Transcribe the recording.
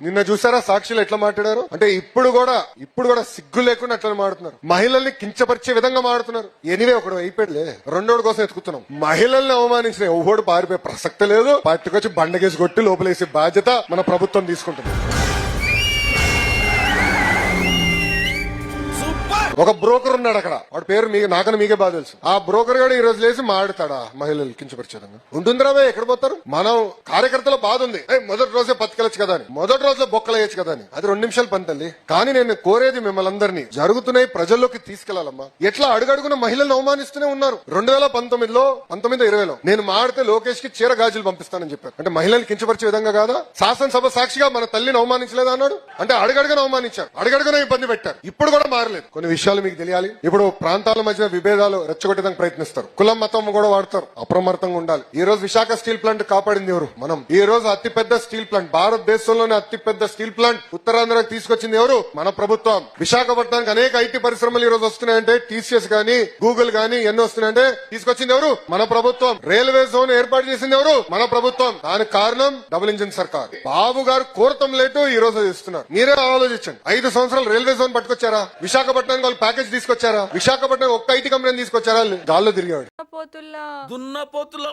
నిన్న చూసారా సాక్షులు ఎట్లా మాట్లాడారు అంటే ఇప్పుడు కూడా సిగ్గు లేకుండా అట్లా మాడుతున్నారు. మహిళల్ని కించపరిచే విధంగా మాడుతున్నారు. ఎనివే ఒకడు అయిపోయాడులే, రెండోడు కోసం ఎత్తుకుతున్నాం. మహిళల్ని అవమానించిన ఎవడు పారిపోయే ప్రసక్తి లేదు. పట్టుకొచ్చి బండకేసి కొట్టి లోపలేసే బాధ్యత మన ప్రభుత్వం తీసుకుంటుంది. ఒక బ్రోకర్ ఉన్నాడు అక్కడ, వాడి పేరు నాకన్నా మీకే బాగా తెలుసు. ఆ బ్రోకర్ గారు ఈ రోజు లేసి మాడతాడా మహిళలు కించపరిచేదంగా ఉంటుందిరావే. ఎక్కడ పోతారు? మనం కార్యకర్తల బాధ ఉంది, మొదటి రోజే బతకలచ్చు కదా అని, మొదటి రోజులో బొక్కలేయచ్చు కదా అని. అది 2 నిమిషాలు పని తల్లి. కానీ నేను కోరేది మిమ్మల్ని అందరినీ జరుగుతున్నాయి ప్రజల్లోకి తీసుకెళ్లాలమ్మా. ఎట్లా అడుగడుగున మహిళలను అవమానిస్తూనే ఉన్నారు. 2019లో 2020లో నేను మాడితే లోకేష్ కి చీర గాజులు పంపిస్తానని చెప్పారు. అంటే మహిళలు కించపరిచే విధంగా కాదా? శాసనసభ సాక్షిగా మన తల్లిని అవమానించలేదా అన్నాడు. అంటే అడుగడుగున అవమానించారు, అడుగడుగున ఇబ్బంది పెట్టారు. ఇప్పుడు కూడా మారలేదు. కొన్ని విషయాలు మీకు తెలియాలి. ఇప్పుడు ప్రాంతాల మధ్య విభేదాలు రెచ్చగొట్టడానికి ప్రయత్నిస్తారు, కులం మతం కూడా వాడతారు. అప్రమత్తంగా ఉండాలి. ఈ రోజు విశాఖ స్టీల్ ప్లాంట్ కాపాడింది ఎవరు? మనం. ఈ రోజు అతిపెద్ద స్టీల్ ప్లాంట్, భారతదేశంలోనే అతిపెద్ద స్టీల్ ప్లాంట్ ఉత్తరాంధ్రకు తీసుకొచ్చింది ఎవరు? మన ప్రభుత్వం. విశాఖపట్నానికి అనేక ఐటీ పరిశ్రమలు ఈ రోజు వస్తున్నాయంటే, టీసీఎస్ గానీ గూగుల్ గానీ ఎన్ని వస్తున్నాయంటే తీసుకొచ్చింది ఎవరు? మన ప్రభుత్వం. రైల్వే జోన్ ఏర్పాటు చేసింది ఎవరు? మన ప్రభుత్వం. దానికి కారణం డబుల్ ఇంజిన్ సర్కార్. బాబు గారు కోరతం లేటు ఈ రోజు ఇస్తున్నారు. మీరే ఆలోచించండి. 5 సంవత్సరాలు రైల్వే జోన్ పట్టుకొచ్చారా? విశాఖపట్నానికి వాళ్ళు ప్యాకేజ్ తీసుకొచ్చారా? విశాఖపట్నం ఒక్క ఐటీ కంపెనీ తీసుకొచ్చారా? గాల్లో తిరిగాడు. దున్నపోతుల